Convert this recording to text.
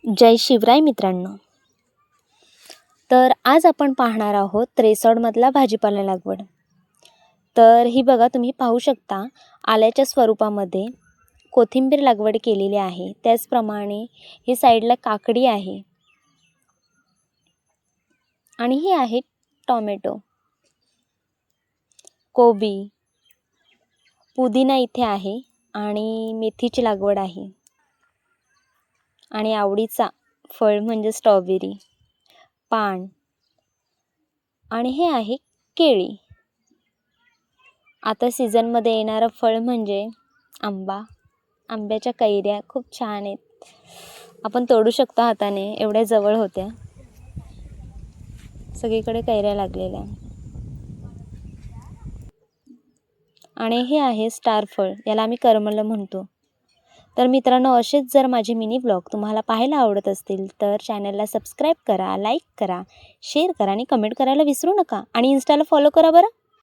जय शिवराय मित्रांनो. तर आज आपण पाहणार आहोत रिसॉर्टमधला भाजीपाला लागवड. तर ही बघा, तुम्ही पाहू शकता आल्याच्या स्वरूपामध्ये कोथिंबीर लागवड केलेली आहे. त्याचप्रमाणे ही साईडला काकडी आहे आणि ही आहे टोमॅटो, कोबी, पुदिना इथे आहे आणि मेथीची लागवड आहे आणि आवडीचा फळ म्हणजे स्ट्रॉबेरी, पान आणि हे आहे केळी. आता सीझनमध्ये येणारं फळ म्हणजे आंबा. आंब्याच्या कैऱ्या खूप छान आहेत, आपण तोडू शकतो हाताने, एवढ्या जवळ होत्या. सगळीकडे कैऱ्या लागलेल्या आणि हे आहे स्टार फळ, याला आम्ही करमलं म्हणतो. तर मित्रांनो, असेच जर माझे मिनी व्लॉग तुम्हाला पाहायला आवडत असतील तर चॅनलला सबस्क्राईब करा, लाईक करा, शेअर करा आणि कमेंट करायला विसरू नका आणि इन्स्टाला फॉलो करा बरं.